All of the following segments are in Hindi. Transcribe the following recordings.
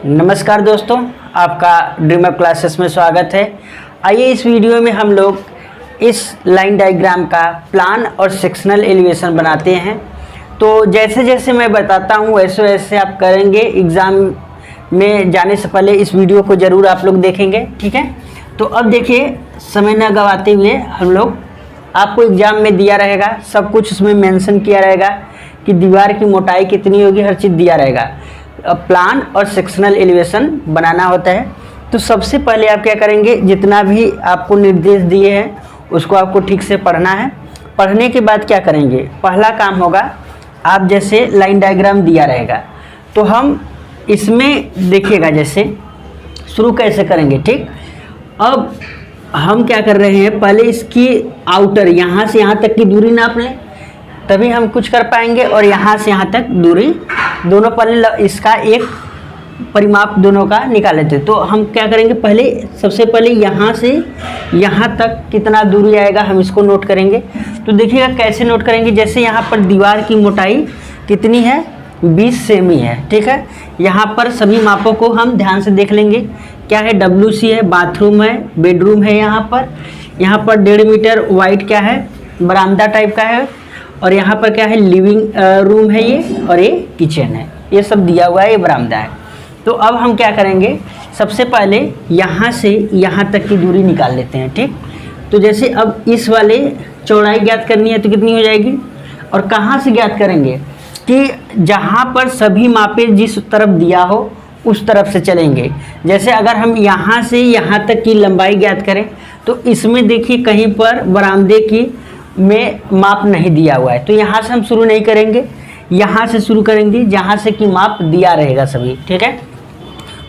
नमस्कार दोस्तों, आपका ड्रीम अप क्लासेस में स्वागत है। आइए इस वीडियो में हम लोग इस लाइन डायग्राम का प्लान और सेक्शनल एलिवेशन बनाते हैं। तो जैसे जैसे मैं बताता हूँ वैसे वैसे आप करेंगे। एग्ज़ाम में जाने से पहले इस वीडियो को ज़रूर आप लोग देखेंगे, ठीक है। तो अब देखिए, समय न गंवाते हुए हम लोग, आपको एग्ज़ाम में दिया रहेगा सब कुछ, उसमें मेंशन किया रहेगा कि दीवार की मोटाई कितनी होगी, हर चीज़ दिया रहेगा। प्लान और सेक्शनल एलिवेशन बनाना होता है। तो सबसे पहले आप क्या करेंगे, जितना भी आपको निर्देश दिए हैं उसको आपको ठीक से पढ़ना है। पढ़ने के बाद क्या करेंगे, पहला काम होगा, आप जैसे लाइन डायग्राम दिया रहेगा तो हम इसमें देखिएगा जैसे शुरू कैसे करेंगे, ठीक। अब हम क्या कर रहे हैं, पहले इसकी आउटर यहाँ से यहाँ तक की दूरी नाप लें, तभी हम कुछ कर पाएंगे। और यहाँ से यहाँ तक दूरी दोनों, पहले इसका एक परिमाप दोनों का निकाल लेते। तो हम क्या करेंगे, पहले सबसे पहले यहाँ से यहाँ तक कितना दूरी आएगा हम इसको नोट करेंगे। तो देखिएगा कैसे नोट करेंगे, जैसे यहाँ पर दीवार की मोटाई कितनी है, 20 सेमी है, ठीक है। यहाँ पर सभी मापों को हम ध्यान से देख लेंगे। क्या है, WC है, बाथरूम है, बेडरूम है, यहाँ पर 1.5 मीटर वाइड क्या है, बरामदा टाइप का है। और यहाँ पर क्या है, लिविंग रूम है ये, और ये किचन है, ये सब दिया हुआ है, ये बरामदा है। तो अब हम क्या करेंगे, सबसे पहले यहाँ से यहाँ तक की दूरी निकाल लेते हैं, ठीक। तो जैसे अब इस वाले चौड़ाई ज्ञात करनी है तो कितनी हो जाएगी, और कहाँ से ज्ञात करेंगे कि जहाँ पर सभी मापे जिस तरफ दिया हो उस तरफ से चलेंगे। जैसे अगर हम यहाँ से यहाँ तक की लंबाई ज्ञात करें तो इसमें देखिए कहीं पर बरामदे की में माप नहीं दिया हुआ है, तो यहाँ से हम शुरू नहीं करेंगे, यहाँ से शुरू करेंगे जहाँ से कि माप दिया रहेगा सभी, ठीक है।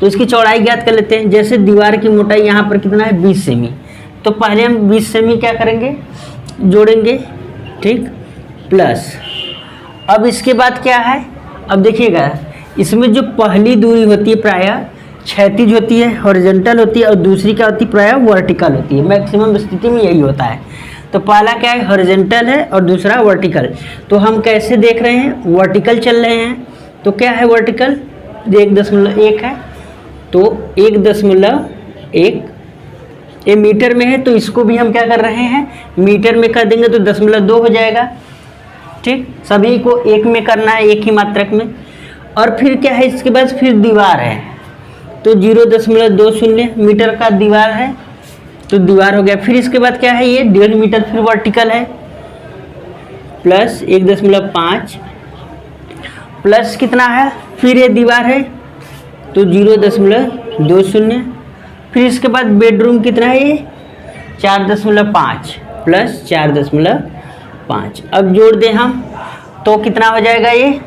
तो इसकी चौड़ाई ज्ञात कर लेते हैं। जैसे दीवार की मोटाई यहाँ पर कितना है, 20 सेमी। तो पहले हम 20 सेमी क्या करेंगे, जोड़ेंगे, ठीक, प्लस। अब इसके बाद क्या है, अब देखिएगा इसमें जो पहली दूरी होती है प्रायः क्षैतिज होती है, हॉरिजॉन्टल होती है, और दूसरी क्या होती है, प्रायः वर्टिकल होती है। मैक्सिमम स्थिति में यही होता है। तो पहला क्या है, हॉरिजॉन्टल है, और दूसरा वर्टिकल। तो हम कैसे देख रहे हैं, वर्टिकल चल रहे हैं। तो क्या है वर्टिकल, 1.1 है, तो 1.1 ये मीटर में है, तो इसको भी हम क्या कर रहे हैं, मीटर में कर देंगे तो 0.2 हो जाएगा, ठीक। सभी को एक में करना है, एक ही मात्रक में। और फिर क्या है, इसके बाद फिर दीवार है, तो 0.20 मीटर का दीवार है, तो दीवार हो गया। फिर इसके बाद क्या है, ये 1.5 मीटर फिर वर्टिकल है, प्लस 1.5 प्लस कितना है, फिर ये दीवार है, तो 0.20। फिर इसके बाद बेडरूम कितना है, ये 4.5 प्लस 4.5। अब जोड़ दें हम तो कितना हो जाएगा, ये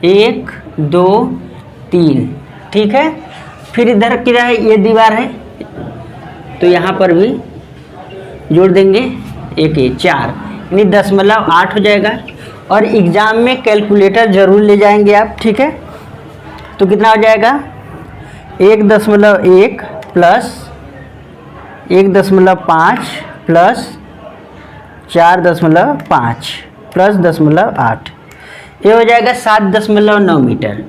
1 2 3, ठीक है। फिर इधर क्या है, ये दीवार है, तो यहाँ पर भी जोड़ देंगे, 1 4, यानी 0.8 हो जाएगा। और एग्ज़ाम में कैलकुलेटर ज़रूर ले जाएंगे आप, ठीक है। तो कितना हो जाएगा, 1.1 प्लस 1.5 प्लस 4.5 प्लस 0.8, ये हो जाएगा 7.9 मीटर।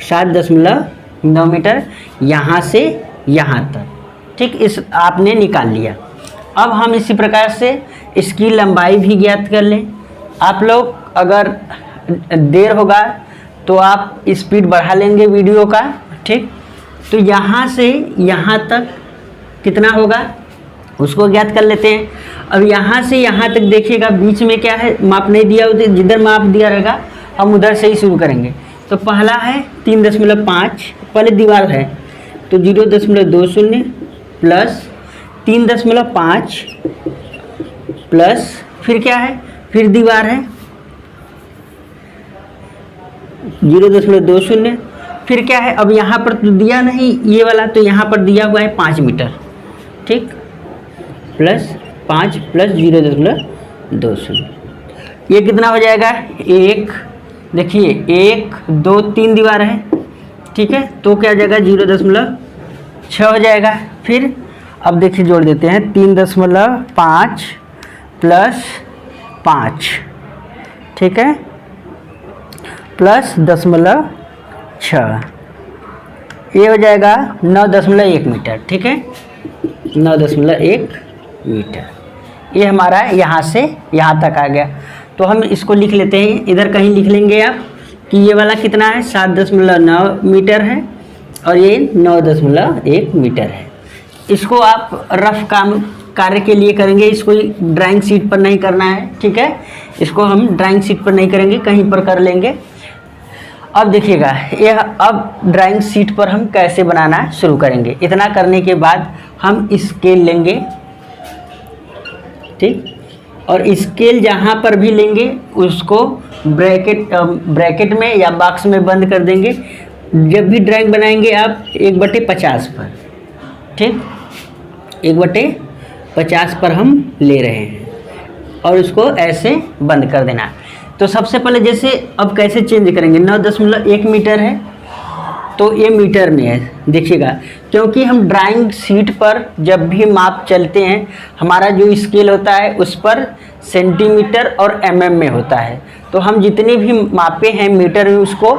7.9 मीटर यहाँ से यहाँ तक, ठीक। इस आपने निकाल लिया। अब हम इसी प्रकार से इसकी लंबाई भी ज्ञात कर लें। आप लोग अगर देर होगा तो आप स्पीड बढ़ा लेंगे वीडियो का, ठीक। तो यहाँ से यहाँ तक कितना होगा उसको ज्ञात कर लेते हैं। अब यहाँ से यहाँ तक देखिएगा, बीच में क्या है, माप नहीं दिया होता, जिधर माप दिया रहेगा हम उधर से ही शुरू करेंगे। तो पहला है 3.5, पहले दीवार है, तो 0.20 प्लस 3.5 प्लस फिर क्या है, फिर दीवार है 0.20। फिर क्या है, अब यहाँ पर तो दिया नहीं ये वाला, तो यहाँ पर दिया हुआ है 5 मीटर, ठीक, प्लस 5 प्लस 0.20, ये कितना हो जाएगा, 1, देखिए 1 2 3 दीवार है, ठीक है। तो क्या हो जाएगा, 0.6 हो जाएगा। फिर अब देखिए जोड़ देते हैं, 3.5 प्लस 5, ठीक है, प्लस 0.6, ये हो जाएगा 9.1 मीटर, ठीक है, 9.1 मीटर। ये हमारा यहाँ से यहाँ तक आ गया। तो हम इसको लिख लेते हैं, इधर कहीं लिख लेंगे आप कि ये वाला कितना है, 7.9 मीटर है और ये 9.1 मीटर है। इसको आप रफ काम कार्य के लिए करेंगे, इसको ड्राइंग शीट पर नहीं करना है, ठीक है, इसको हम ड्राइंग शीट पर नहीं करेंगे, कहीं पर कर लेंगे। अब देखिएगा, यह अब ड्राइंग शीट पर हम कैसे बनाना शुरू करेंगे। इतना करने के बाद हम स्केल लेंगे, ठीक, और स्केल जहाँ पर भी लेंगे उसको ब्रैकेट में या बॉक्स में बंद कर देंगे। जब भी ड्राइंग बनाएंगे आप 1/50 पर, ठीक, 1/50 पर हम ले रहे हैं और उसको ऐसे बंद कर देना। तो सबसे पहले जैसे अब कैसे चेंज करेंगे, 9.1 मीटर है तो ये मीटर में है, देखिएगा, क्योंकि हम ड्राइंग शीट पर जब भी माप चलते हैं हमारा जो स्केल होता है उस पर सेंटीमीटर और mm में होता है। तो हम जितने भी मापे हैं मीटर में उसको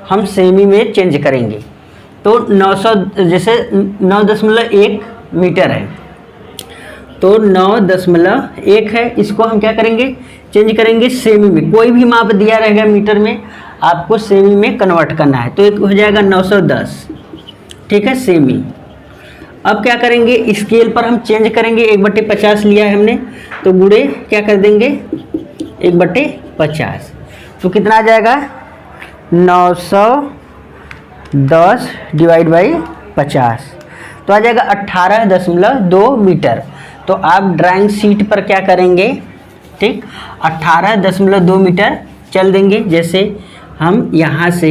हम सेमी में चेंज करेंगे। तो 900 जैसे 9.1 मीटर है तो 9.1 है, इसको हम क्या करेंगे, चेंज करेंगे सेमी में। कोई भी माप दिया रहेगा मीटर में आपको सेमी में कन्वर्ट करना है, तो एक हो जाएगा 910, ठीक है, सेमी। अब क्या करेंगे, स्केल पर हम चेंज करेंगे, 1/50 लिया है हमने तो गुणे क्या कर देंगे 1/50, तो कितना आ जाएगा 910 डिवाइड बाई 50, तो आ जाएगा 18.2 मीटर। तो आप ड्राइंग शीट पर क्या करेंगे, ठीक, 18.2 मीटर चल देंगे। जैसे हम यहाँ से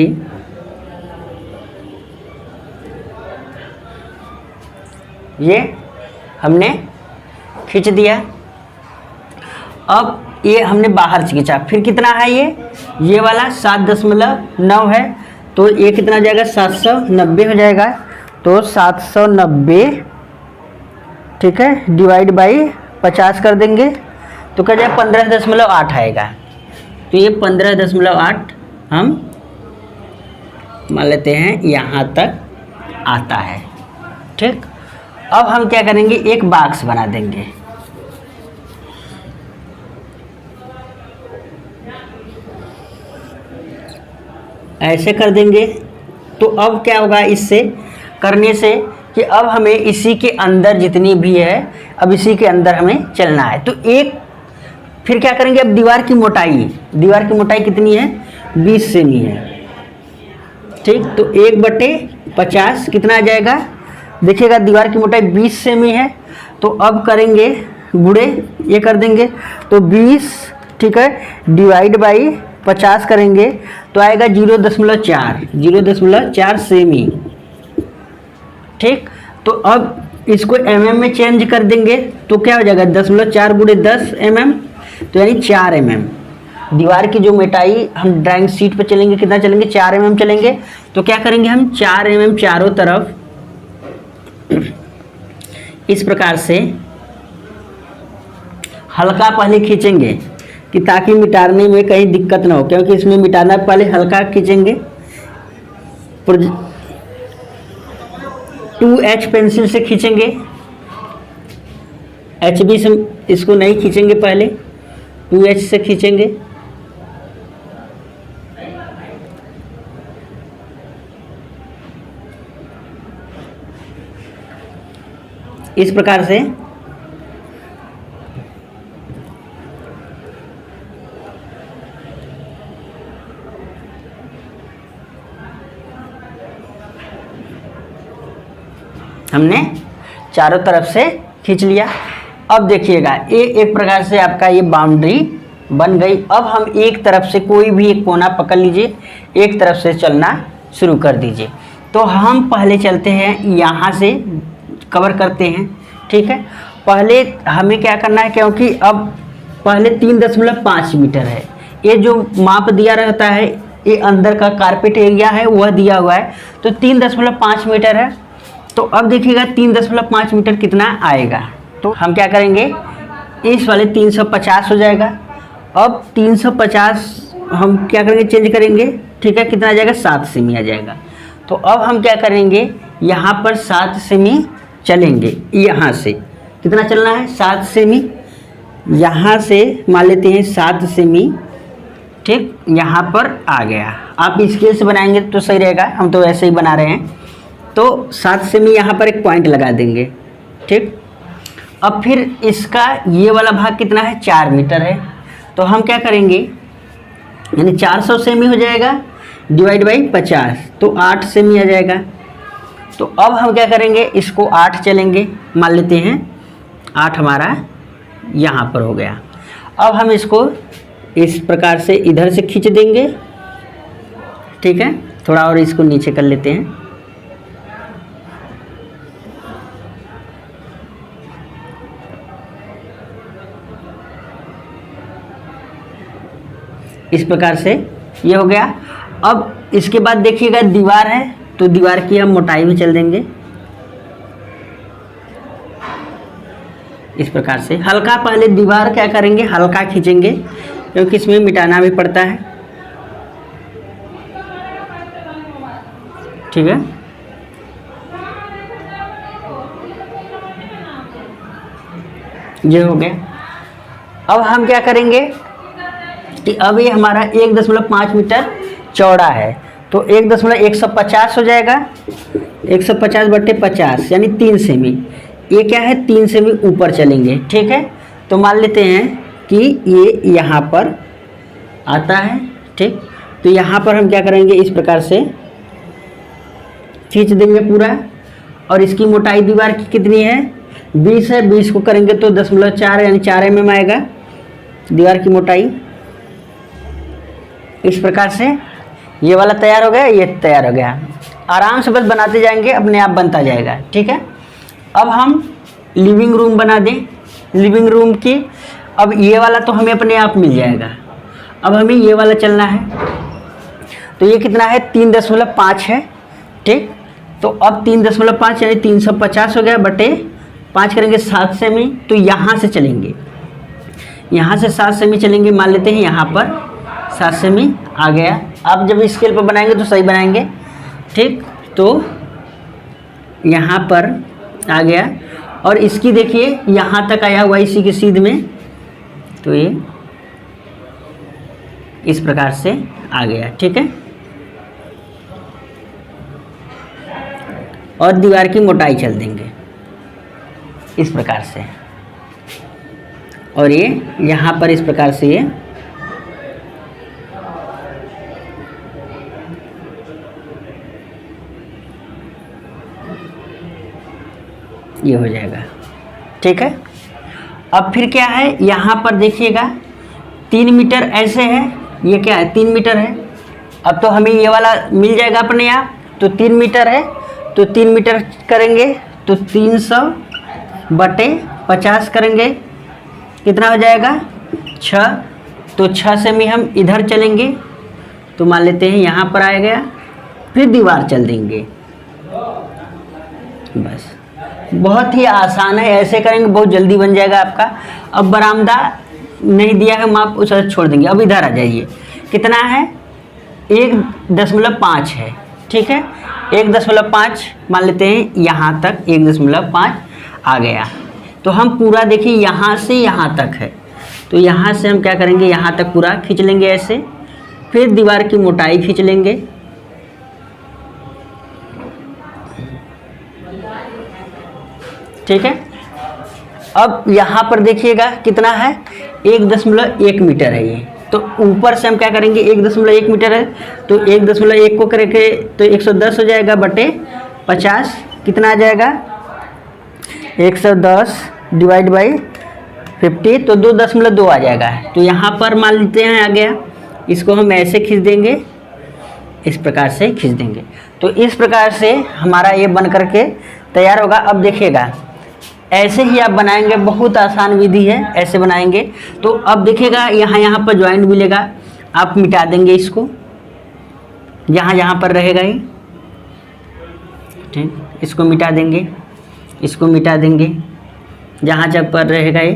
ये हमने खींच दिया, अब ये हमने बाहर खींचा, फिर कितना है ये वाला 7.9 है तो ये कितना हो जाएगा 790 हो जाएगा। तो 790, ठीक है, डिवाइड बाई 50 कर देंगे तो क्या जाएगा 15.8 आएगा। तो ये 15.8 हम मान लेते हैं यहाँ तक आता है, ठीक। अब हम क्या करेंगे, एक बॉक्स बना देंगे, ऐसे कर देंगे। तो अब क्या होगा इससे करने से कि अब हमें इसी के अंदर जितनी भी है अब इसी के अंदर हमें चलना है। तो एक फिर क्या करेंगे, अब दीवार की मोटाई कितनी है 20 सेमी है, ठीक। तो 1/50 कितना आ जाएगा, देखिएगा दीवार की मोटाई 20 सेमी है। तो अब करेंगे गुणे ये कर देंगे तो 20, ठीक है, डिवाइड बाई 50 करेंगे तो आएगा 0.4 सेमी, ठीक। तो अब इसको mm में चेंज कर देंगे तो क्या हो जाएगा 10.4 गुणे 10 mm, तो यानी 4 mm। दीवार की जो मोटाई हम ड्राइंग शीट पर चलेंगे कितना चलेंगे 4 mm चलेंगे। तो क्या करेंगे हम 4 mm चारों तरफ इस प्रकार से हल्का पहले खींचेंगे कि ताकि मिटाने में कहीं दिक्कत ना हो, क्योंकि इसमें मिटाना पहले हल्का खींचेंगे। 2H पेंसिल से खींचेंगे, HB से इसको नहीं खींचेंगे, पहले 2H से खींचेंगे। इस प्रकार से हमने चारों तरफ से खींच लिया। अब देखिएगा ये एक प्रकार से आपका ये बाउंड्री बन गई। अब हम एक तरफ से कोई भी एक कोना पकड़ लीजिए, एक तरफ से चलना शुरू कर दीजिए। तो हम पहले चलते हैं यहाँ से कवर करते हैं, ठीक है। पहले हमें क्या करना है, क्योंकि अब पहले 3.5 मीटर है, ये जो माप दिया रहता है ये अंदर का कारपेट एरिया है वह दिया हुआ है, तो 3.5 मीटर है। तो अब देखिएगा 3.5 मीटर कितना आएगा, तो हम क्या करेंगे इस वाले 350 हो जाएगा। अब 350 हम क्या करेंगे चेंज करेंगे, ठीक है, कितना आ जाएगा 7 सेमी आ जाएगा। तो अब हम क्या करेंगे, यहाँ पर 7 सेमी चलेंगे। यहाँ से कितना चलना है, 7 सेमी। यहाँ से मान लेते हैं 7 सेमी, ठीक, यहाँ पर आ गया। आप स्केल से बनाएंगे तो सही रहेगा, हम तो ऐसे ही बना रहे हैं। तो 7 सेमी यहाँ पर एक पॉइंट लगा देंगे, ठीक। अब फिर इसका ये वाला भाग कितना है, 4 मीटर है। तो हम क्या करेंगे, यानी 400 सेमी हो जाएगा डिवाइड बाई 50, तो 8 सेमी आ जाएगा। तो अब हम क्या करेंगे, इसको 8 चलेंगे, मान लेते हैं 8 हमारा यहाँ पर हो गया। अब हम इसको इस प्रकार से इधर से खींच देंगे, ठीक है। थोड़ा और इसको नीचे कर लेते हैं। इस प्रकार से ये हो गया। अब इसके बाद देखिएगा दीवार है, तो दीवार की हम मोटाई भी चल देंगे इस प्रकार से। हल्का पहले दीवार क्या करेंगे, हल्का खींचेंगे, क्योंकि इसमें मिटाना भी पड़ता है, ठीक है। ये हो गया। अब हम क्या करेंगे कि अब ये हमारा 1.5 मीटर चौड़ा है, तो 1.150 हो जाएगा। 150/50 यानी 3 सेमी। ये क्या है, 3 सेमी ऊपर चलेंगे, ठीक है। तो मान लेते हैं कि ये यहाँ पर आता है, ठीक। तो यहाँ पर हम क्या करेंगे, इस प्रकार से खींच देंगे पूरा। और इसकी मोटाई दीवार की कितनी है, 20 है। 20 को करेंगे तो 0.4 यानी 4 mm आएगा दीवार की मोटाई। इस प्रकार से ये वाला तैयार हो गया, ये तैयार हो गया। आराम से बस बनाते जाएंगे, अपने आप बनता जाएगा, ठीक है। अब हम लिविंग रूम बना दें। लिविंग रूम की अब ये वाला तो हमें अपने आप मिल जाएगा, अब हमें ये वाला चलना है। तो ये कितना है, 3.5 है, ठीक। तो अब 3.5 यानी 350 हो गया, बटे 5 करेंगे 7 सेमी। तो यहाँ से चलेंगे, यहाँ से 7 सेमी चलेंगे, मान लेते हैं यहाँ पर 7 सेमी आ गया। आप जब स्केल पर बनाएंगे तो सही बनाएंगे, ठीक। तो यहाँ पर आ गया, और इसकी देखिए यहाँ तक आया हुआ इसी की सीध में, तो ये इस प्रकार से आ गया, ठीक है। और दीवार की मोटाई चल देंगे इस प्रकार से, और ये यहाँ पर इस प्रकार से ये हो जाएगा, ठीक है। अब फिर क्या है, यहाँ पर देखिएगा 3 मीटर ऐसे है, ये क्या है 3 मीटर है। अब तो हमें ये वाला मिल जाएगा अपने आप, तो 3 मीटर है, तो 3 मीटर करेंगे तो 300/50 करेंगे, कितना हो जाएगा 6। तो 6 सेमी हम इधर चलेंगे, तो मान लेते हैं यहाँ पर आ गया। फिर दीवार चल देंगे, बस बहुत ही आसान है, ऐसे करेंगे बहुत जल्दी बन जाएगा आपका। अब बरामदा नहीं दिया है माप, उसे छोड़ देंगे। अब इधर आ जाइए, कितना है 1.5 है, ठीक है। 1.5 मान लेते हैं, यहाँ तक 1.5 आ गया। तो हम पूरा देखिए यहाँ से यहाँ तक है, तो यहाँ से हम क्या करेंगे, यहाँ तक पूरा खींच लेंगे ऐसे। फिर दीवार की मोटाई खींच लेंगे, ठीक है। अब यहाँ पर देखिएगा कितना है, 1.1 मीटर है ये। तो ऊपर से हम क्या करेंगे, 1.1 मीटर है, तो 1.1 को करेंगे तो 110 हो जाएगा, बटे 50 कितना आ जाएगा 110 डिवाइड बाई 50, तो 2.2 आ जाएगा। तो यहाँ पर मान लेते हैं आ गया, इसको हम ऐसे खींच देंगे, इस प्रकार से खींच देंगे। तो इस प्रकार से हमारा ये बन करके तैयार होगा। अब देखिएगा ऐसे ही आप बनाएंगे, बहुत आसान विधि है, ऐसे बनाएंगे। तो अब देखिएगा यहाँ पर ज्वाइंट मिलेगा, आप मिटा देंगे इसको, यहाँ पर रहेगा ये, ठीक। इसको मिटा देंगे, इसको मिटा देंगे, जहाँ पर रहेगा ये,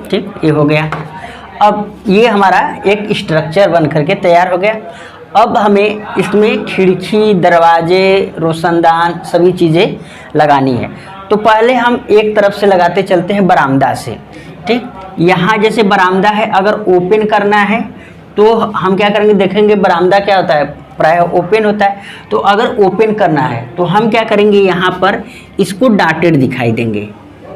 ठीक। ये हो गया। अब ये हमारा एक स्ट्रक्चर बन करके तैयार हो गया। अब हमें इसमें खिड़की, दरवाजे, रोशनदान सभी चीज़ें लगानी है। तो पहले हम एक तरफ से लगाते चलते हैं बरामदा से। ठीक, यहाँ जैसे बरामदा है, अगर ओपन करना है तो हम क्या करेंगे, देखेंगे बरामदा क्या होता है, प्राय ओपन होता है। तो अगर ओपन करना है तो हम क्या करेंगे, यहाँ पर इसको डॉटेड दिखाई देंगे।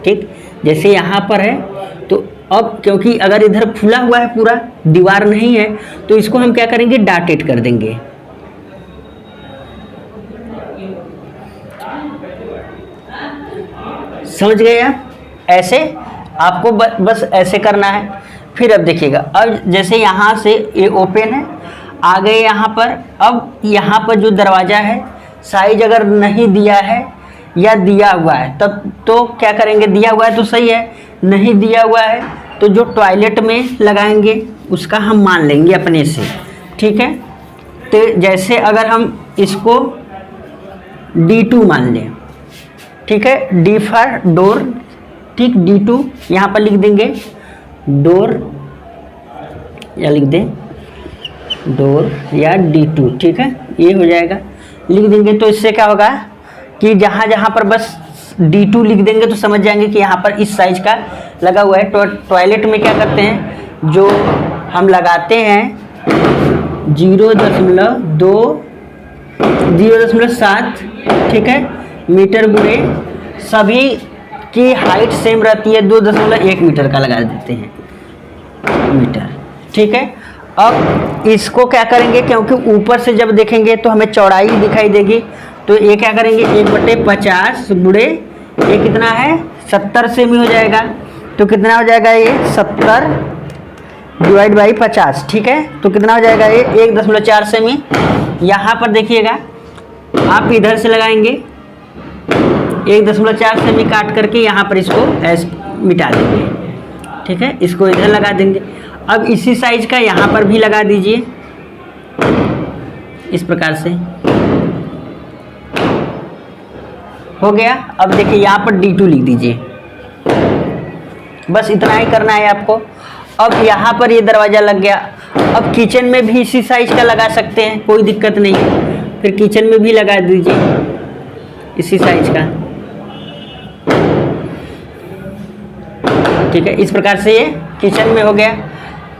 ठीक, जैसे यहाँ पर है, तो अब क्योंकि अगर इधर खुला हुआ है, पूरा दीवार नहीं है, तो इसको हम क्या करेंगे, डॉटेड कर देंगे। समझ गए आप? ऐसे आपको बस ऐसे करना है। फिर अब देखिएगा, अब जैसे यहाँ से ये ओपन है, आ गए यहाँ पर। अब यहाँ पर जो दरवाज़ा है, साइज अगर नहीं दिया है या दिया हुआ है तब तो क्या करेंगे, दिया हुआ है तो सही है, नहीं दिया हुआ है तो जो टॉयलेट में लगाएंगे उसका हम मान लेंगे अपने से। ठीक है, तो जैसे अगर हम इसको D2 मान लें, ठीक है, D फॉर डोर। ठीक, D2 यहाँ पर लिख देंगे, डोर या लिख दें डोर या D2। ठीक है, ये हो जाएगा, लिख देंगे। तो इससे क्या होगा कि जहाँ जहाँ पर बस D2 लिख देंगे तो समझ जाएंगे कि यहाँ पर इस साइज का लगा हुआ है। टॉयलेट में क्या करते हैं, जो हम लगाते हैं 0.7, ठीक है, मीटर गुणे सभी की हाइट सेम रहती है, 2.1 मीटर का लगा देते हैं मीटर। ठीक है, अब इसको क्या करेंगे, क्योंकि ऊपर से जब देखेंगे तो हमें चौड़ाई दिखाई देगी, तो ये क्या करेंगे, 1/50 गुणे ये कितना है, 70 सेमी हो जाएगा। तो कितना हो जाएगा ये 70 डिवाइड बाई 50। ठीक है, तो कितना हो जाएगा ये 1.4 सेमी। यहाँ पर देखिएगा, आप इधर से लगाएंगे 1.4 सेमी काट करके यहाँ पर इसको ऐसे मिटा देंगे। ठीक है, इसको इधर लगा देंगे। अब इसी साइज का यहाँ पर भी लगा दीजिए इस प्रकार से, हो गया। अब देखिए यहाँ पर D2 लिख दीजिए, बस इतना ही करना है आपको। अब यहाँ पर ये दरवाज़ा लग गया। अब किचन में भी इसी साइज का लगा सकते हैं, कोई दिक्कत नहीं है। फिर किचन में भी लगा दीजिए इसी साइज का। ठीक है, इस प्रकार से ये किचन में हो गया।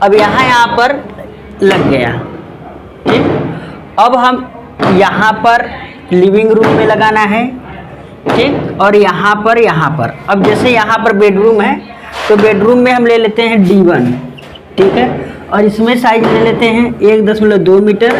अब यहाँ पर लग गया। ठीक, अब हम यहाँ पर लिविंग रूम में लगाना है। ठीक, और यहाँ पर अब जैसे यहाँ पर बेडरूम है तो बेडरूम में हम ले लेते हैं D1। ठीक है, और इसमें साइज ले लेते हैं 1.2 मीटर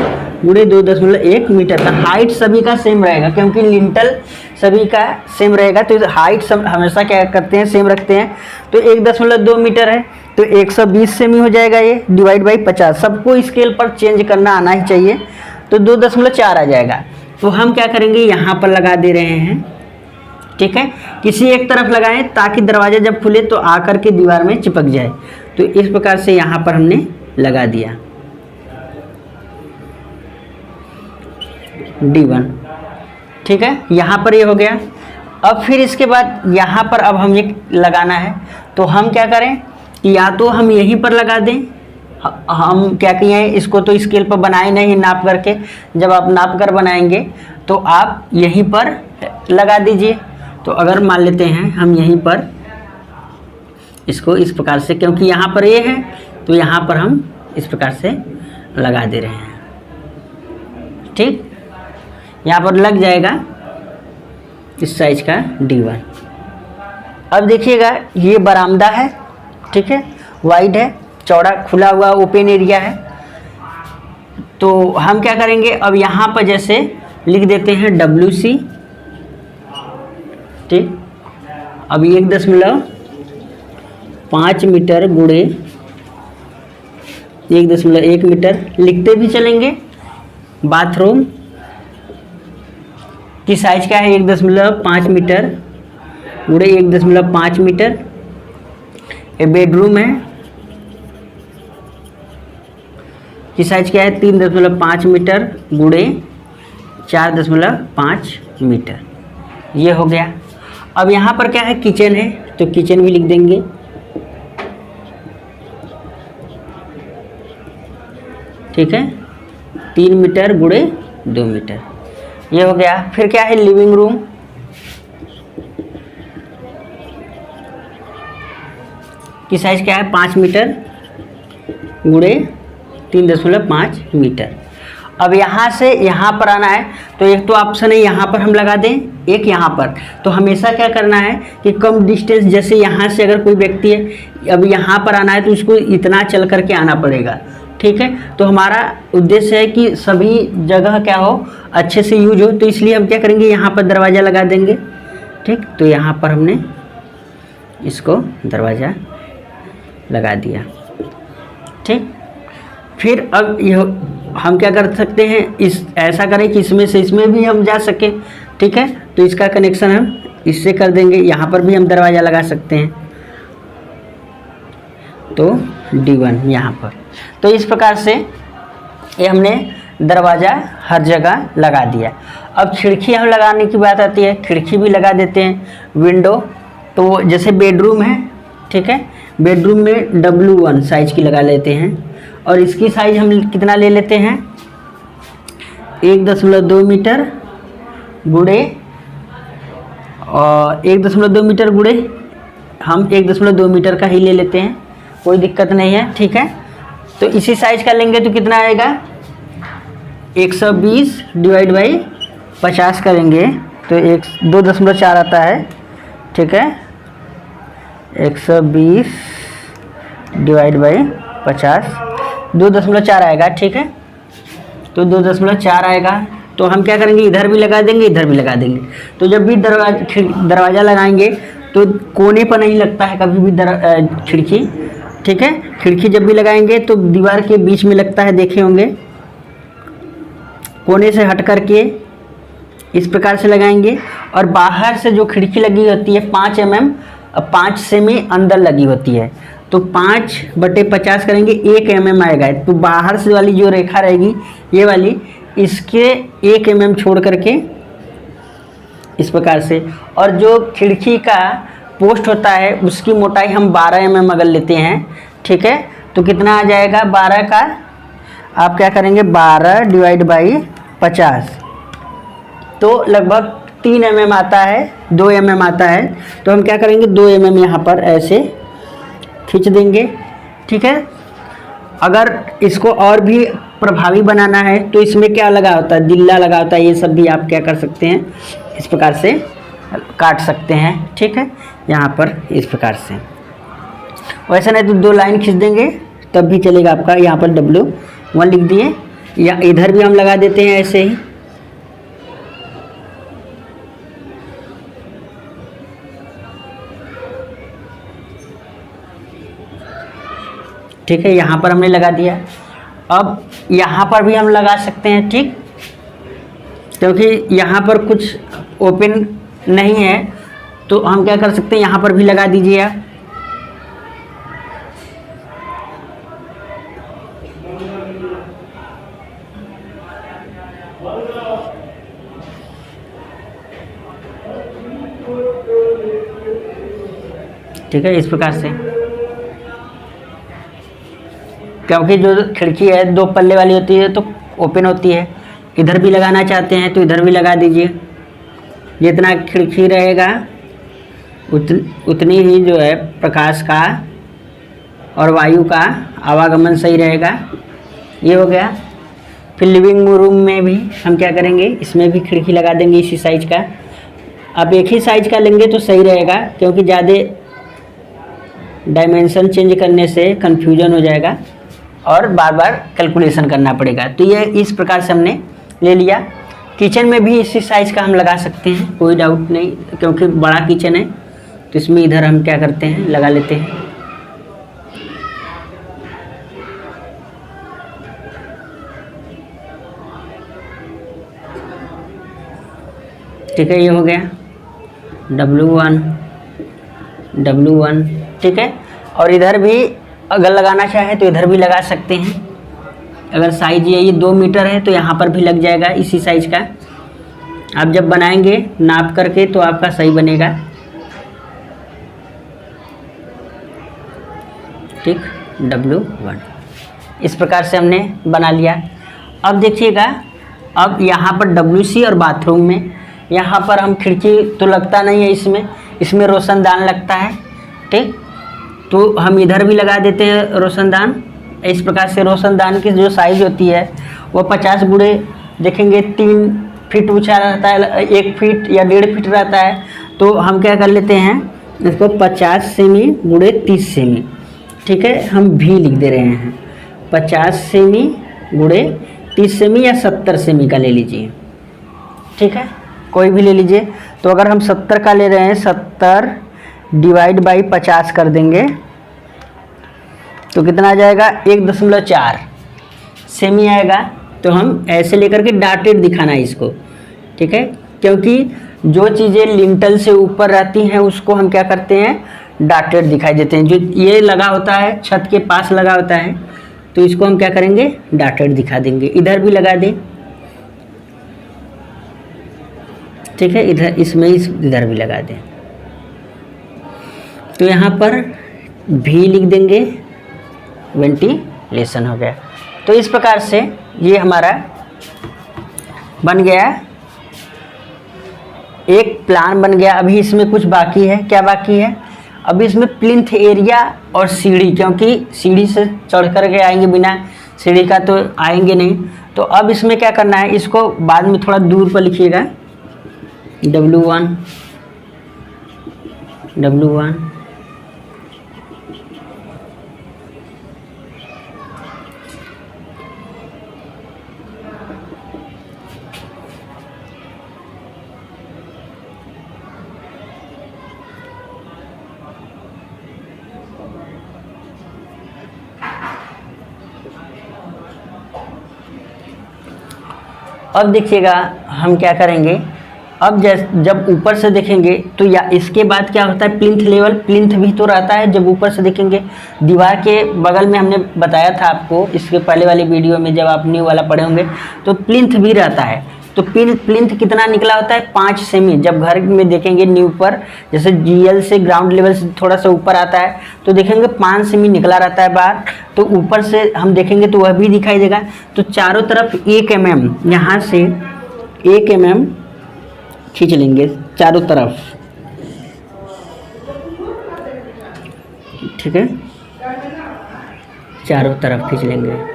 गुणे 2.1 मीटर का। हाइट सभी का सेम रहेगा क्योंकि लिंटल सभी का सेम रहेगा, तो हाइट सब हमेशा क्या करते हैं, सेम रखते हैं। तो 1.2 मीटर है तो 120 सेमी हो जाएगा ये, डिवाइड बाई 50। सबको स्केल पर चेंज करना आना ही चाहिए, तो 2.4 आ जाएगा। तो हम क्या करेंगे, यहाँ पर लगा दे रहे हैं। ठीक है, किसी एक तरफ लगाएं ताकि दरवाज़ा जब खुले तो आकर के दीवार में चिपक जाए। तो इस प्रकार से यहाँ पर हमने लगा दिया D1। ठीक है, यहाँ पर ये हो गया। अब फिर इसके बाद यहाँ पर अब हम ये लगाना है, तो हम क्या करें, या तो हम यहीं पर लगा दें। हम क्या किए हैं, इसको तो स्केल पर बनाए नहीं नाप करके, जब आप नाप कर बनाएंगे तो आप यहीं पर लगा दीजिए। तो अगर मान लेते हैं हम यहीं पर इसको इस प्रकार से, क्योंकि यहाँ पर ये है तो यहाँ पर हम इस प्रकार से लगा दे रहे हैं। ठीक, यहाँ पर लग जाएगा इस साइज का D1। अब देखिएगा ये बरामदा है। ठीक है, वाइड है, चौड़ा खुला हुआ ओपन एरिया है। तो हम क्या करेंगे, अब यहाँ पर जैसे लिख देते हैं WC। ठीक, अब 1.5 मीटर गुणे 1.1 मीटर लिखते भी चलेंगे। बाथरूम की साइज क्या है, 1.5 मीटर गुणे 1.5 मीटर। ये बेडरूम है की साइज क्या है, 3.5 मीटर गुणे 4.5 मीटर। ये हो गया। अब यहाँ पर क्या है, किचन है, तो किचन भी लिख देंगे ठीक है, 3 मीटर गुणे 2 मीटर, ये हो गया। फिर क्या है, लिविंग रूम, की साइज क्या है, 5 मीटर गुणे 3.5 मीटर। अब यहाँ से यहाँ पर आना है, तो एक तो ऑप्शन है यहाँ पर हम लगा दें, एक यहाँ पर। तो हमेशा क्या करना है कि कम डिस्टेंस, जैसे यहाँ से अगर कोई व्यक्ति है, अब यहाँ पर आना है तो उसको इतना चल करके आना पड़ेगा, ठीक है। तो हमारा उद्देश्य है कि सभी जगह क्या हो, अच्छे से यूज हो, तो इसलिए हम क्या करेंगे, यहाँ पर दरवाज़ा लगा देंगे, ठीक। तो यहाँ पर हमने इसको दरवाज़ा लगा दिया, ठीक। फिर अब यह हम क्या कर सकते हैं, इस ऐसा करें कि इसमें से इसमें भी हम जा सकें, ठीक है। तो इसका कनेक्शन हम इससे कर देंगे, यहाँ पर भी हम दरवाज़ा लगा सकते हैं, तो D1 यहाँ पर। तो इस प्रकार से ये हमने दरवाज़ा हर जगह लगा दिया। अब खिड़की हम लगाने की बात आती है, खिड़की भी लगा देते हैं। विंडो, तो जैसे बेडरूम है, ठीक है, बेडरूम में W1 साइज की लगा लेते हैं, और इसकी साइज हम कितना ले लेते हैं, 1.2 मीटर गुणे, और 1.2 मीटर गुणे हम 1.2 मीटर का ही ले लेते हैं, कोई दिक्कत नहीं है, ठीक है। तो इसी साइज का लेंगे तो कितना आएगा, 120 डिवाइड बाई 50 करेंगे तो 2.4 आता है, ठीक है। 120 डिवाइड बाई 50 2.4 आएगा, ठीक है। तो 2.4 आएगा, तो हम क्या करेंगे, इधर भी लगा देंगे, इधर भी लगा देंगे। तो जब भी दरवाज़ा लगाएंगे तो कोने पर नहीं लगता है कभी भी खिड़की, ठीक है। खिड़की जब भी लगाएंगे तो दीवार के बीच में लगता है, देखे होंगे, कोने से हट करके इस प्रकार से लगाएंगे। और बाहर से जो खिड़की लगी होती है 5 mm 5 सेमी अंदर लगी होती है, तो 5/50 करेंगे, 1 mm आएगा। तो बाहर से वाली जो रेखा रहेगी ये वाली, इसके 1 mm छोड़ करके इस प्रकार से। और जो खिड़की का पोस्ट होता है उसकी मोटाई हम 12 mm अगर लेते हैं, ठीक है, तो कितना आ जाएगा, 12 का आप क्या करेंगे, 12 डिवाइड बाई 50, तो लगभग 3 mm आता है, 2 mm आता है। तो हम क्या करेंगे, 2 mm यहाँ पर ऐसे खींच देंगे, ठीक है। अगर इसको और भी प्रभावी बनाना है तो इसमें क्या लगा होता है, दिल्ला लगा होता है, ये सब भी आप क्या कर सकते हैं, इस प्रकार से काट सकते हैं, ठीक है, यहाँ पर इस प्रकार से। वैसे नहीं तो 2 लाइन खींच देंगे तब भी चलेगा आपका। यहाँ पर W1 लिख दिए, या इधर भी हम लगा देते हैं ऐसे ही, ठीक है। यहाँ पर हमने लगा दिया। अब यहाँ पर भी हम लगा सकते हैं, ठीक, क्योंकि यहाँ पर कुछ ओपन नहीं है तो हम क्या कर सकते हैं, यहाँ पर भी लगा दीजिए आप, ठीक है, इस प्रकार से। क्योंकि जो खिड़की है 2 पल्ले वाली होती है तो ओपन होती है, इधर भी लगाना चाहते हैं तो इधर भी लगा दीजिए। जितना खिड़की रहेगा उतनी ही जो है प्रकाश का और वायु का आवागमन सही रहेगा। ये हो गया। फिर लिविंग रूम में भी हम क्या करेंगे, इसमें भी खिड़की लगा देंगे इसी साइज का। आप एक ही साइज का लेंगे तो सही रहेगा, क्योंकि ज़्यादा डायमेंशन चेंज करने से कन्फ्यूजन हो जाएगा और बार बार कैलकुलेशन करना पड़ेगा। तो ये इस प्रकार से हमने ले लिया। किचन में भी इसी साइज़ का हम लगा सकते हैं, कोई डाउट नहीं, क्योंकि बड़ा किचन है तो इसमें इधर हम क्या करते हैं, लगा लेते हैं। ठीक है, ये हो गया W1, ठीक है। और इधर भी अगर लगाना चाहे तो इधर भी लगा सकते हैं। अगर साइज ये 2 मीटर है तो यहाँ पर भी लग जाएगा इसी साइज का। आप जब बनाएंगे नाप करके तो आपका सही बनेगा, ठीक। W1 इस प्रकार से हमने बना लिया। अब देखिएगा, अब यहाँ पर WC और बाथरूम में, यहाँ पर हम खिड़की तो लगता नहीं है, इसमें रोशनदान लगता है। ठीक, तो हम इधर भी लगा देते हैं रोशनदान। इस प्रकार से रोशनदान की जो साइज़ होती है वो 50 गुणे देखेंगे 3 फीट ऊंचा रहता है, 1 फीट या 1.5 फीट रहता है। तो हम क्या कर लेते हैं, इसको 50 सेमी गुणे 30 सेमी, ठीक है, हम भी लिख दे रहे हैं। 50 सेमी गुणे 30 सेमी या 70 सेमी का ले लीजिए, ठीक है, कोई भी ले लीजिए। तो अगर हम 70 का ले रहे हैं, 70 डिवाइड बाई 50 कर देंगे तो कितना आ जाएगा, 1.4 सेमी आएगा। तो हम ऐसे लेकर के डॉटेड दिखाना है इसको, ठीक है, क्योंकि जो चीज़ें लिंटल से ऊपर रहती हैं उसको हम क्या करते हैं, डॉटेड दिखाई देते हैं। जो ये लगा होता है, छत के पास लगा होता है, तो इसको हम क्या करेंगे, डॉटेड दिखा देंगे। इधर भी लगा दें, ठीक है, इधर इसमें इधर भी लगा दें। तो यहाँ पर भी लिख देंगे, वेंटिलेशन हो गया। तो इस प्रकार से ये हमारा बन गया, एक प्लान बन गया। अभी इसमें कुछ बाकी है, क्या बाकी है, अभी इसमें प्लिंथ एरिया और सीढ़ी, क्योंकि सीढ़ी से चढ़ कर के आएंगे, बिना सीढ़ी का तो आएंगे नहीं। तो अब इसमें क्या करना है, इसको बाद में थोड़ा दूर पर लिखिएगा, W1 अब देखिएगा हम क्या करेंगे, अब जब ऊपर से देखेंगे तो या इसके बाद क्या होता है, प्लिंथ लेवल, प्लिंथ भी तो रहता है। जब ऊपर से देखेंगे, दीवार के बगल में हमने बताया था आपको इसके पहले वाली वीडियो में, जब आप न्यू वाला पढ़े होंगे, तो प्लिंथ भी रहता है। तो प्लिंथ कितना निकला होता है, 5 सेमी। जब घर में देखेंगे न्यू पर, जैसे GL से ग्राउंड लेवल से थोड़ा सा ऊपर आता है, तो देखेंगे 5 सेमी निकला रहता है बाहर। तो ऊपर से हम देखेंगे तो वह भी दिखाई देगा। तो चारों तरफ 1 mm, यहाँ से 1 mm खींच लेंगे चारों तरफ, ठीक है, चारों तरफ खींच लेंगे।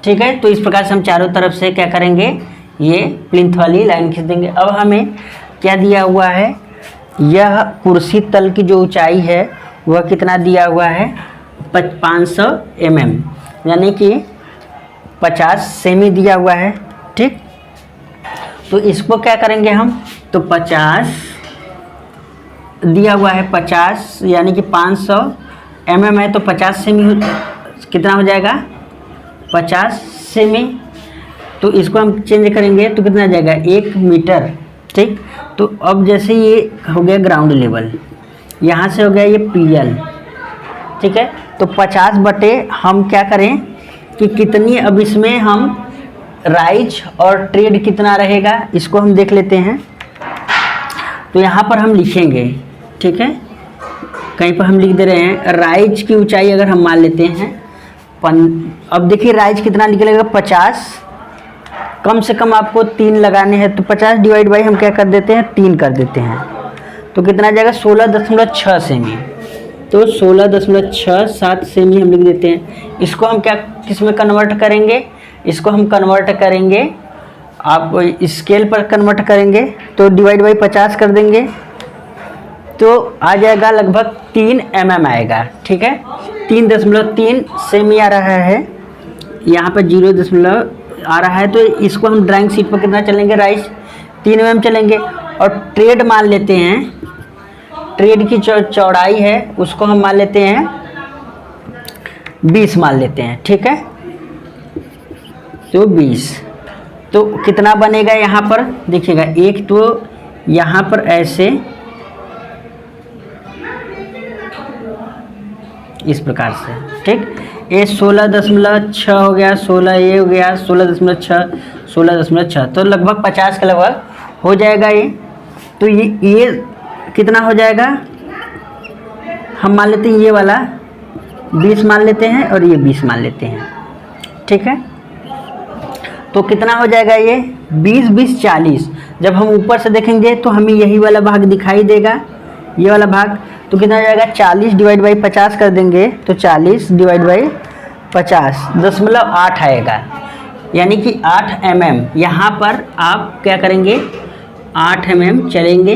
ठीक है, तो इस प्रकार से हम चारों तरफ से क्या करेंगे, ये प्लिंथ वाली लाइन खींच देंगे। अब हमें क्या दिया हुआ है, यह कुर्सी तल की जो ऊंचाई है वह कितना दिया हुआ है, 500 mm, यानी कि 50 सेमी दिया हुआ है। ठीक, तो इसको क्या करेंगे हम, तो 50 दिया हुआ है, 50 यानी कि 500 mm है, तो 50 सेमी कितना हो जाएगा, 50 सेमी। तो इसको हम चेंज करेंगे तो कितना आ जाएगा, 1 मीटर। ठीक, तो अब जैसे ये हो गया ग्राउंड लेवल, यहाँ से हो गया ये PL, ठीक है। तो 50 बटे हम क्या करें कि कितनी, अब इसमें हम राइज और ट्रेड कितना रहेगा इसको हम देख लेते हैं। तो यहाँ पर हम लिखेंगे, ठीक है, कहीं पर हम लिख दे रहे हैं राइज की ऊंचाई अगर हम मान लेते हैं अब देखिए राइज कितना निकलेगा, 50, कम से कम आपको 3 लगाने हैं, तो 50 डिवाइड बाई हम क्या कर देते हैं, 3 कर देते हैं, तो कितना जाएगा 16.6 सेमी। तो 16.67 सेमी हम लिख देते हैं। इसको हम क्या किस में कन्वर्ट करेंगे, इसको हम कन्वर्ट करेंगे, आप स्केल पर कन्वर्ट करेंगे तो डिवाइड बाई 50 कर देंगे, तो आ जाएगा लगभग 3 mm आएगा। ठीक है, 3.3 सेमी आ रहा है, यहाँ पर 0 आ रहा है। तो इसको हम ड्राइंग शीट पर कितना चलेंगे, राइज 3 mm चलेंगे। और ट्रेड मान लेते हैं, ट्रेड की चौड़ाई है उसको हम मान लेते हैं 20 मान लेते हैं। ठीक है, तो 20, तो कितना बनेगा यहाँ पर देखिएगा, एक तो यहाँ पर ऐसे इस प्रकार से, ठीक। ये 16.6 हो गया, 16 ये हो गया, 16.6, 16.6, तो लगभग 50 के लगभग हो जाएगा ये। तो ये कितना हो जाएगा, हम मान लेते हैं ये वाला 20 मान लेते हैं और ये 20 मान लेते हैं, ठीक है। तो कितना हो जाएगा ये 20, 20, 40। जब हम ऊपर से देखेंगे तो हमें यही वाला भाग दिखाई देगा, ये वाला भाग। तो कितना हो जाएगा 40 डिवाइड बाई 50 कर देंगे तो 40 डिवाइड बाई 50 0.8 आएगा, यानी कि 8 mm। यहाँ पर आप क्या करेंगे 8 mm चलेंगे,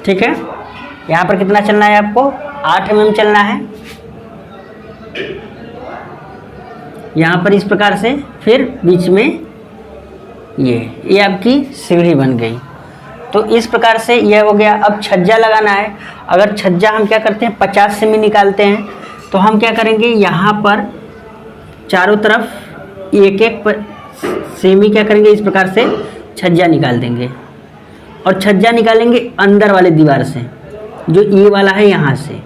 ठीक है। यहाँ पर कितना चलना है आपको 8 mm चलना है, यहाँ पर इस प्रकार से। फिर बीच में ये आपकी सीढ़ी बन गई। तो इस प्रकार से यह हो गया। अब छज्जा लगाना है। अगर छज्जा हम क्या करते हैं 50 सेमी निकालते हैं, तो हम क्या करेंगे यहाँ पर चारों तरफ एक एक सेमी क्या करेंगे इस प्रकार से छज्जा निकाल देंगे, और छज्जा निकालेंगे अंदर वाले दीवार से, जो ये वाला है यहाँ से।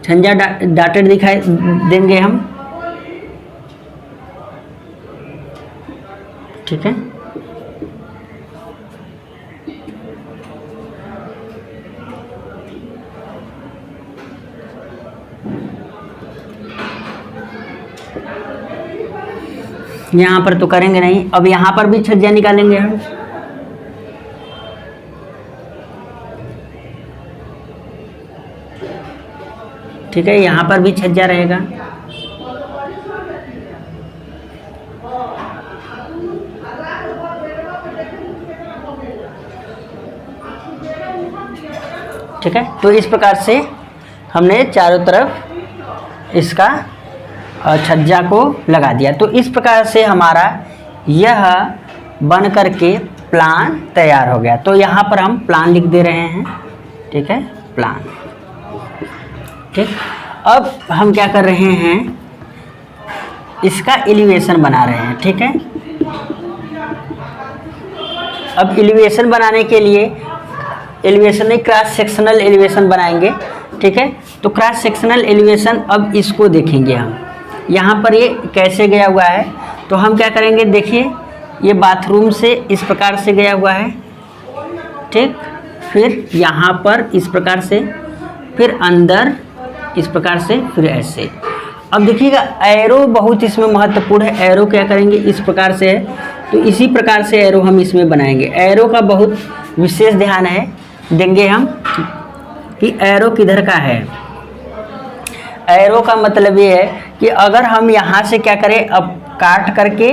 छज्जा डॉटेड दिखाई देंगे हम, ठीक है। यहाँ पर तो करेंगे नहीं। अब यहाँ पर भी छज्जा निकालेंगे हम, ठीक है। यहाँ पर भी छज्जा रहेगा, ठीक है। तो इस प्रकार से हमने चारों तरफ इसका छज्जा को लगा दिया। तो इस प्रकार से हमारा यह बन करके प्लान तैयार हो गया। तो यहाँ पर हम प्लान लिख दे रहे हैं, ठीक है, प्लान, ठीक। अब हम क्या कर रहे हैं इसका एलिवेशन बना रहे हैं, ठीक है। अब एलिवेशन बनाने के लिए एलिवेशन नहीं क्रॉस सेक्शनल एलिवेशन बनाएंगे, ठीक है। तो क्रॉस सेक्शनल एलिवेशन अब इसको देखेंगे हम। यहाँ पर ये कैसे गया हुआ है, तो हम क्या करेंगे देखिए, ये बाथरूम से इस प्रकार से गया हुआ है, ठीक। फिर यहाँ पर इस प्रकार से, फिर अंदर इस प्रकार से, फिर ऐसे। अब देखिएगा एरो बहुत इसमें महत्वपूर्ण है। एरो क्या करेंगे इस प्रकार से है, तो इसी प्रकार से एरो हम इसमें बनाएंगे। एरो का बहुत विशेष ध्यान है देंगे हम कि एरो किधर का है। एरो का मतलब ये है कि अगर हम यहाँ से क्या करें, अब काट करके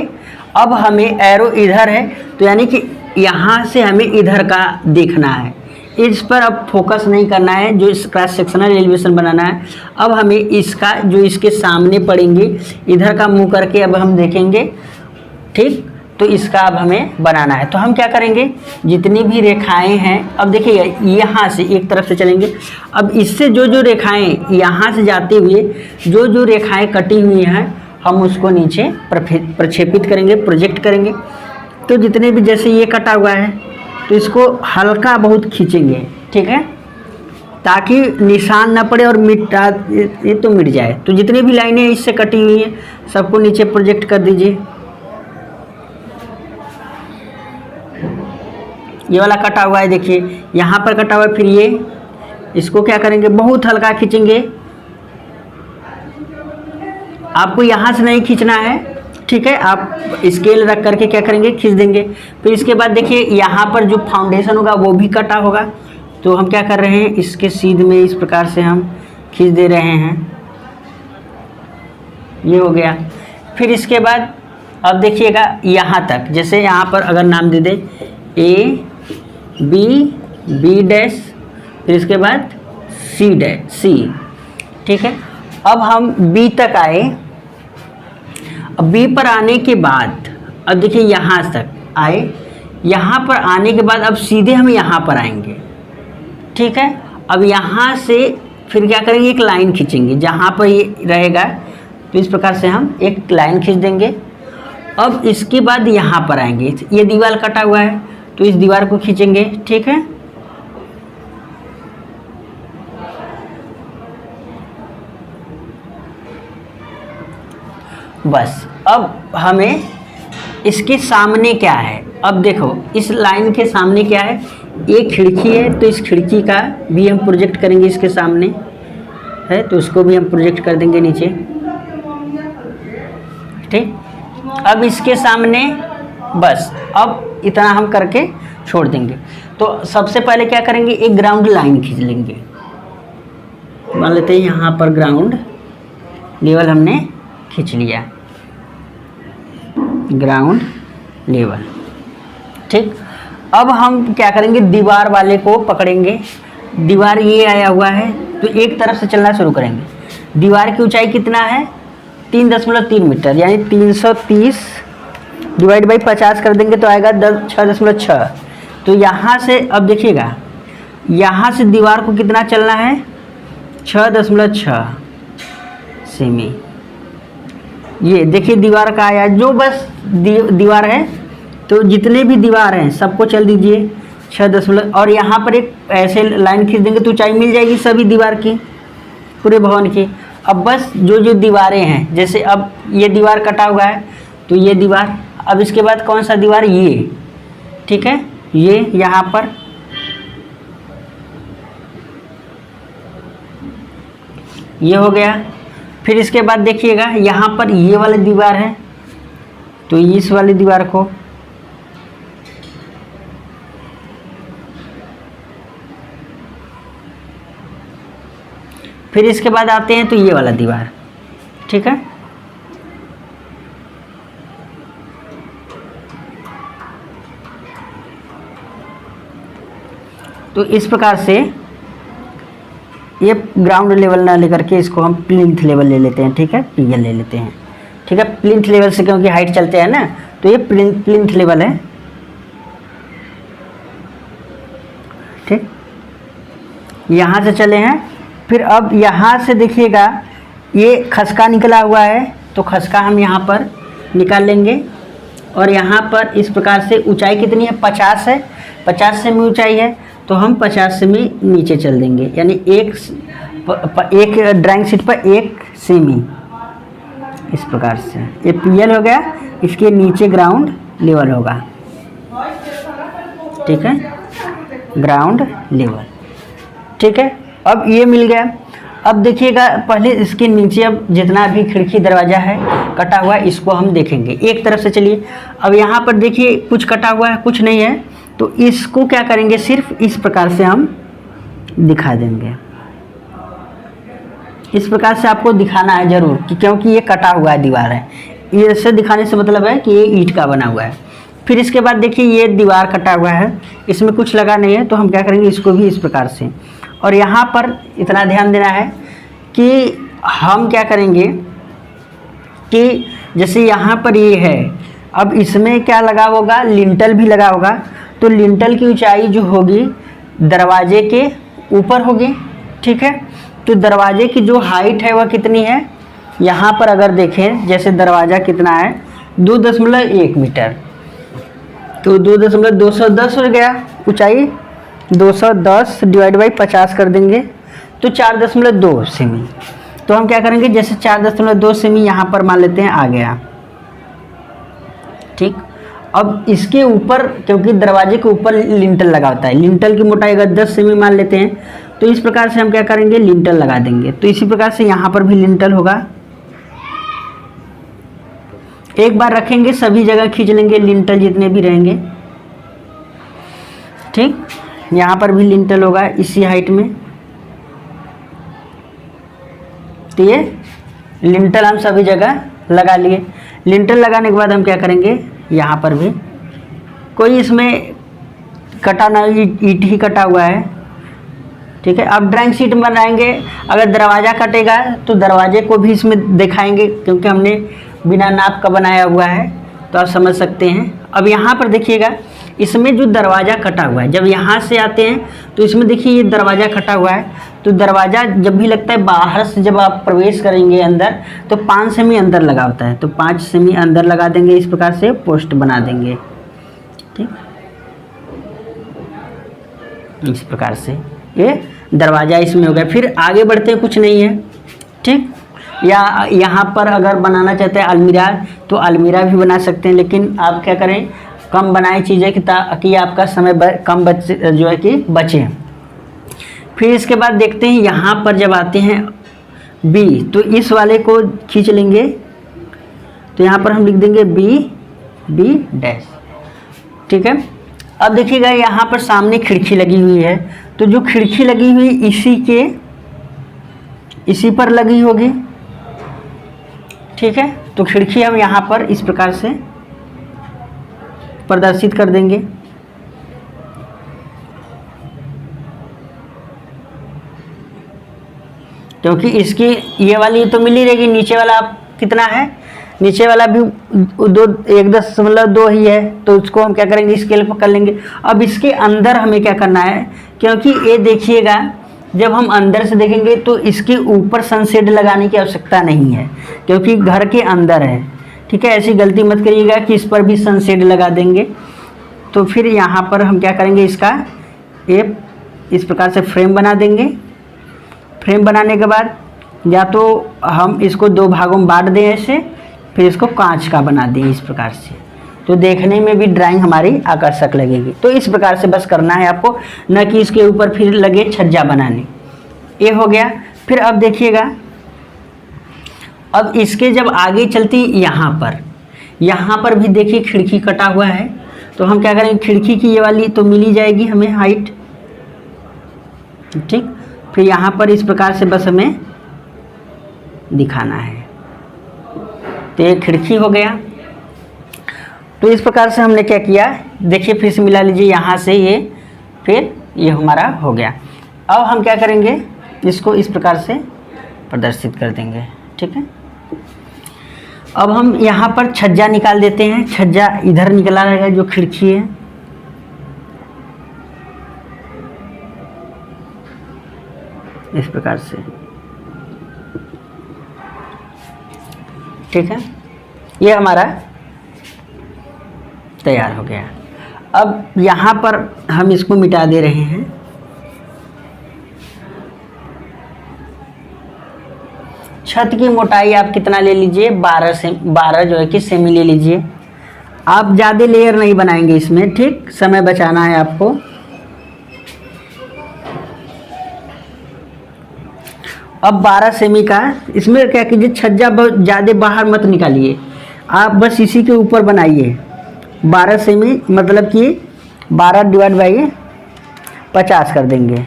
अब हमें एरो इधर है, तो यानी कि यहाँ से हमें इधर का देखना है, इस पर अब फोकस नहीं करना है। जो इस क्रॉस सेक्शनल एलिवेशन बनाना है, अब हमें इसका जो इसके सामने पड़ेंगे इधर का मुंह करके अब हम देखेंगे, ठीक। तो इसका अब हमें बनाना है। तो हम क्या करेंगे, जितनी भी रेखाएं हैं, अब देखिए यहाँ से एक तरफ से चलेंगे। अब इससे जो जो रेखाएं यहाँ से जाते हुए जो जो रेखाएं कटी हुई हैं, हम उसको नीचे प्रक्षेपित करेंगे, प्रोजेक्ट करेंगे। तो जितने भी, जैसे ये कटा हुआ है, तो इसको हल्का बहुत खींचेंगे, ठीक है, ताकि निशान ना पड़े और मिटा ये तो मिट जाए। तो जितनी भी लाइनें इससे कटी हुई हैं सबको नीचे प्रोजेक्ट कर दीजिए। ये वाला कटा हुआ है, देखिए यहाँ पर कटा हुआ है। फिर ये इसको क्या करेंगे, बहुत हल्का खींचेंगे। आपको यहाँ से नहीं खींचना है, ठीक है। आप स्केल रख करके क्या करेंगे, खींच देंगे। फिर इसके बाद देखिए यहाँ पर जो फाउंडेशन होगा वो भी कटा होगा, तो हम क्या कर रहे हैं, इसके सीध में इस प्रकार से हम खींच दे रहे हैं। ये हो गया। फिर इसके बाद अब देखिएगा यहाँ तक, जैसे यहाँ पर अगर नाम दे दे ए बी, बी डैश, फिर इसके बाद सी डैश, सी, ठीक है। अब हम बी तक आए। अब बी पर आने के बाद अब देखिए यहाँ तक आए। यहाँ पर आने के बाद अब सीधे हम यहाँ पर आएंगे, ठीक है। अब यहाँ से फिर क्या करेंगे, एक लाइन खींचेंगे जहाँ पर ये रहेगा, तो इस प्रकार से हम एक लाइन खींच देंगे। अब इसके बाद यहाँ पर आएंगे, ये दीवार कटा हुआ है तो इस दीवार को खींचेंगे, ठीक है। बस अब हमें इसके सामने क्या है, अब देखो इस लाइन के सामने क्या है, एक खिड़की है, तो इस खिड़की का भी हम प्रोजेक्ट करेंगे, इसके सामने है तो उसको भी हम प्रोजेक्ट कर देंगे नीचे, ठीक। अब इसके सामने बस अब इतना हम करके छोड़ देंगे। तो सबसे पहले क्या करेंगे, एक ग्राउंड लाइन खींच लेंगे, मान लेते हैं यहाँ पर ग्राउंड लेवल हमने खींच लिया, ग्राउंड लेवल, ठीक। अब हम क्या करेंगे, दीवार वाले को पकड़ेंगे, दीवार ये आया हुआ है तो एक तरफ से चलना शुरू करेंगे। दीवार की ऊंचाई कितना है, 3.3 मीटर, यानी 330 डिवाइड बाई 50 कर देंगे तो आएगा 6.6। तो यहाँ से अब देखिएगा, यहाँ से दीवार को कितना चलना है, 6.6 सेमी। ये देखिए दीवार का आया, जो बस दीवार है, तो जितने भी दीवार हैं सबको चल दीजिए 6 और यहाँ पर एक ऐसे लाइन खींच देंगे तो ऊंचाई मिल जाएगी सभी दीवार की, पूरे भवन की। अब बस जो जो दीवारें हैं, जैसे अब ये दीवार कटा हुआ है तो ये दीवार, अब इसके बाद कौन सा दीवार, ये, ठीक है, ये यहाँ पर, ये हो गया। फिर इसके बाद देखिएगा यहाँ पर ये वाली दीवार है तो इस वाली दीवार को, फिर इसके बाद आते हैं तो ये वाला दीवार, ठीक है। तो इस प्रकार से ये ग्राउंड लेवल ना लेकर के इसको हम प्लिंथ लेवल ले लेते हैं, ठीक है, पीएल ले लेते हैं, ठीक है। प्लिंथ लेवल से क्योंकि हाइट चलते हैं ना, तो ये प्लिंथ लेवल है, ठीक। यहाँ से चले हैं, फिर अब यहाँ से देखिएगा ये खसका निकला हुआ है तो खसका हम यहाँ पर निकाल लेंगे और यहाँ पर इस प्रकार से ऊंचाई कितनी है, 50 है, 50 सेमी ऊंचाई है तो हम 50 सेमी नीचे चल देंगे, यानी एक ड्राइंग शीट पर 1 सेमी, इस प्रकार से ये पीएल हो गया, इसके नीचे ग्राउंड लेवल होगा, ठीक है, ग्राउंड लेवल, ठीक है। अब ये मिल गया। अब देखिएगा पहले इसके नीचे अब जितना भी खिड़की दरवाज़ा है कटा हुआ है इसको हम देखेंगे एक तरफ से। चलिए अब यहाँ पर देखिए कुछ कटा हुआ है कुछ नहीं है, तो इसको क्या करेंगे, सिर्फ इस प्रकार से हम दिखा देंगे। इस प्रकार से आपको दिखाना है जरूर कि क्योंकि ये कटा हुआ है दीवार है, ये ऐसे दिखाने से मतलब है कि ये ईंट का बना हुआ है। फिर इसके बाद देखिए ये दीवार कटा हुआ है, इसमें कुछ लगा नहीं है, तो हम क्या करेंगे इसको भी इस प्रकार से। और यहाँ पर इतना ध्यान देना है कि हम क्या करेंगे कि जैसे यहाँ पर ये है, अब इसमें क्या लगा होगा, लिंटल भी लगा होगा, तो लिंटल की ऊंचाई जो होगी दरवाजे के ऊपर होगी, ठीक है। तो दरवाजे की जो हाइट है वह कितनी है, यहाँ पर अगर देखें जैसे दरवाज़ा कितना है 2.1 मीटर, तो 2.210 हो गया ऊंचाई, 210 डिवाइड बाई 50 कर देंगे तो 4.2 सेमी। तो हम क्या करेंगे, जैसे 4.2 सेमी यहाँ पर मान लेते हैं आ गया, ठीक। अब इसके ऊपर क्योंकि दरवाजे के ऊपर लिंटल लगा होता है, लिंटल की मोटाई अगर 10 सेमी मान लेते हैं, तो इस प्रकार से हम क्या करेंगे लिंटल लगा देंगे। तो इसी प्रकार से यहाँ पर भी लिंटल होगा, एक बार रखेंगे सभी जगह खींच लेंगे लिंटल जितने भी रहेंगे, ठीक। यहाँ पर भी लिंटल होगा इसी हाइट में, तो ये लिंटल हम सभी जगह लगा लिए। लिंटल लगाने के बाद हम क्या करेंगे, यहाँ पर भी कोई इसमें कटा ना, ईंट ही कटा हुआ है, ठीक है। अब ड्राइंग शीट बनाएंगे, अगर दरवाज़ा कटेगा तो दरवाजे को भी इसमें दिखाएंगे क्योंकि हमने बिना नाप का बनाया हुआ है, तो आप समझ सकते हैं। अब यहाँ पर देखिएगा इसमें जो दरवाज़ा कटा हुआ है, जब यहाँ से आते हैं तो इसमें देखिए ये दरवाज़ा कटा हुआ है, तो दरवाज़ा जब भी लगता है बाहर से जब आप प्रवेश करेंगे अंदर तो 5 सेमी अंदर लगा होता है, तो 5 सेमी अंदर लगा देंगे, इस प्रकार से पोस्ट बना देंगे। ठीक, इस प्रकार से ये दरवाज़ा इसमें हो गया। फिर आगे बढ़ते हैं, कुछ नहीं है। ठीक, या यहाँ पर अगर बनाना चाहते हैं अलमीरा तो अलमीरा भी बना सकते हैं, लेकिन आप क्या करें, कम बनाए चीज़ें कि आपका समय कम जो है कि बचे। फिर इसके बाद देखते हैं यहाँ पर जब आते हैं बी, तो इस वाले को खींच लेंगे, तो यहाँ पर हम लिख देंगे बी डैश। ठीक है, अब देखिएगा यहाँ पर सामने खिड़की लगी हुई है, तो जो खिड़की लगी हुई इसी पर लगी होगी। ठीक है, तो खिड़की हम यहाँ पर इस प्रकार से प्रदर्शित कर देंगे। क्योंकि इसकी ये वाली तो मिल ही रहेगी, नीचे वाला आप कितना है, नीचे वाला भी 1.2 ही है, तो उसको हम क्या करेंगे, स्केल पर कर लेंगे। अब इसके अंदर हमें क्या करना है, क्योंकि ये देखिएगा जब हम अंदर से देखेंगे तो इसके ऊपर सनशेड लगाने की आवश्यकता नहीं है, क्योंकि घर के अंदर है। ठीक है, ऐसी गलती मत करिएगा कि इस पर भी सनशेड लगा देंगे। तो फिर यहाँ पर हम क्या करेंगे, इसका इस प्रकार से फ्रेम बना देंगे। फ्रेम बनाने के बाद या तो हम इसको 2 भागों में बांट दें ऐसे, फिर इसको कांच का बना दें इस प्रकार से, तो देखने में भी ड्राइंग हमारी आकर्षक लगेगी। तो इस प्रकार से बस करना है आपको, न कि इसके ऊपर फिर लगे छज्जा बनाने। ये हो गया। फिर अब देखिएगा, अब इसके जब आगे चलती यहाँ पर भी देखिए खिड़की कटा हुआ है, तो हम क्या करेंगे, खिड़की की ये वाली तो मिल ही जाएगी हमें हाइट। ठीक, फिर यहाँ पर इस प्रकार से बस हमें दिखाना है, तो ये खिड़की हो गया। तो इस प्रकार से हमने क्या किया, देखिए फिर से मिला लीजिए यहाँ से ये, फिर ये हमारा हो गया। अब हम क्या करेंगे, इसको इस प्रकार से प्रदर्शित कर देंगे। ठीक है, अब हम यहाँ पर छज्जा निकाल देते हैं। छज्जा इधर निकला रहेगा जो खिड़की है, इस प्रकार से। ठीक है, ये हमारा तैयार हो गया। अब यहाँ पर हम इसको मिटा दे रहे हैं। छत की मोटाई आप कितना ले लीजिए, 12 जो है कि सेमी ले लीजिए। आप ज़्यादा लेयर नहीं बनाएंगे इसमें। ठीक, समय बचाना है आपको। अब 12 सेमी का, इसमें क्या कीजिए, छज्जा बहुत ज़्यादा बाहर मत निकालिए, आप बस इसी के ऊपर बनाइए। 12 सेमी मतलब कि 12/50 कर देंगे,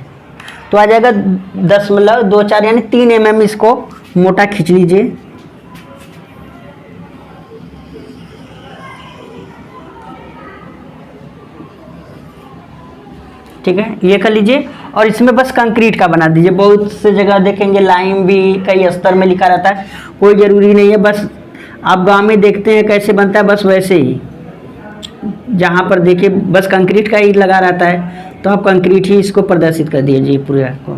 तो आ जाएगा 10.24 यानी 3 mm। इसको मोटा खींच लीजिए। ठीक है, ये कर लीजिए और इसमें बस कंक्रीट का बना दीजिए। बहुत से जगह देखेंगे लाइम भी कई स्तर में लिखा रहता है, कोई ज़रूरी नहीं है। बस आप गांव में देखते हैं कैसे बनता है, बस वैसे ही जहाँ पर देखिए बस कंक्रीट का ही लगा रहता है, तो आप कंक्रीट ही इसको प्रदर्शित कर दीजिए पूरे को।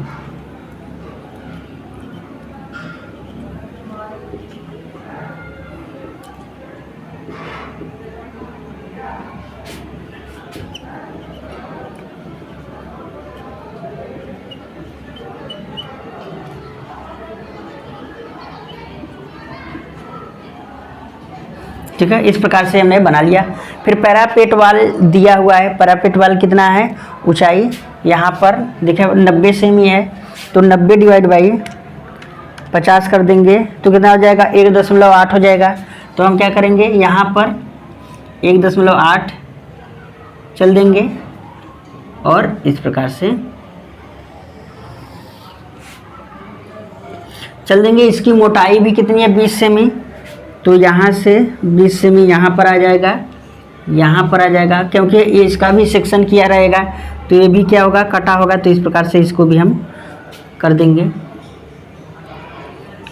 ठीक है, इस प्रकार से हमने बना लिया। फिर पैरापेट वाल दिया हुआ है। पैरापेट वाल कितना है ऊंचाई, यहाँ पर देखिए 90 सेमी है, तो 90/50 कर देंगे तो कितना हो जाएगा, 1.8 हो जाएगा। तो हम क्या करेंगे, यहाँ पर 1.8 चल देंगे और इस प्रकार से चल देंगे। इसकी मोटाई भी कितनी है, 20 सेमी, तो यहाँ से 20 सेमी यहाँ पर आ जाएगा, यहाँ पर आ जाएगा, क्योंकि ये इसका भी सेक्शन किया रहेगा, तो ये भी क्या होगा, कटा होगा। तो इस प्रकार से इसको भी हम कर देंगे।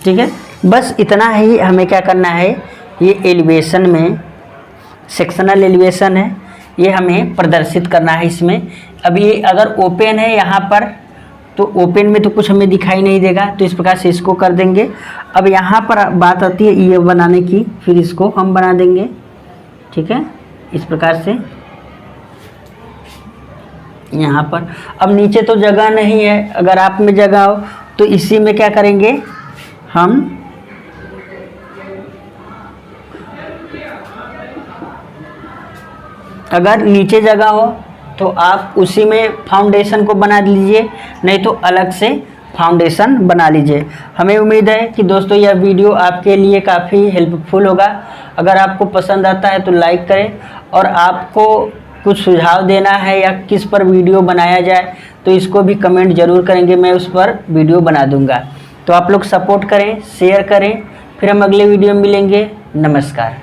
ठीक है, बस इतना ही हमें क्या करना है, ये एलिवेशन में सेक्शनल एलिवेशन है, ये हमें प्रदर्शित करना है इसमें। अब ये अगर ओपन है यहाँ पर, तो ओपन में तो कुछ हमें दिखाई नहीं देगा, तो इस प्रकार से इसको कर देंगे। अब यहाँ पर बात आती है ये बनाने की, फिर इसको हम बना देंगे, ठीक है, इस प्रकार से यहाँ पर। अब नीचे तो जगह नहीं है, अगर आप में जगह हो तो इसी में क्या करेंगे हम अगर नीचे जगह हो तो आप उसी में फाउंडेशन को बना लीजिए, नहीं तो अलग से फाउंडेशन बना लीजिए। हमें उम्मीद है कि दोस्तों यह वीडियो आपके लिए काफ़ी हेल्पफुल होगा। अगर आपको पसंद आता है तो लाइक करें, और आपको कुछ सुझाव देना है या किस पर वीडियो बनाया जाए तो इसको भी कमेंट ज़रूर करेंगे, मैं उस पर वीडियो बना दूंगा। तो आप लोग सपोर्ट करें, शेयर करें, फिर हम अगले वीडियो में मिलेंगे। नमस्कार।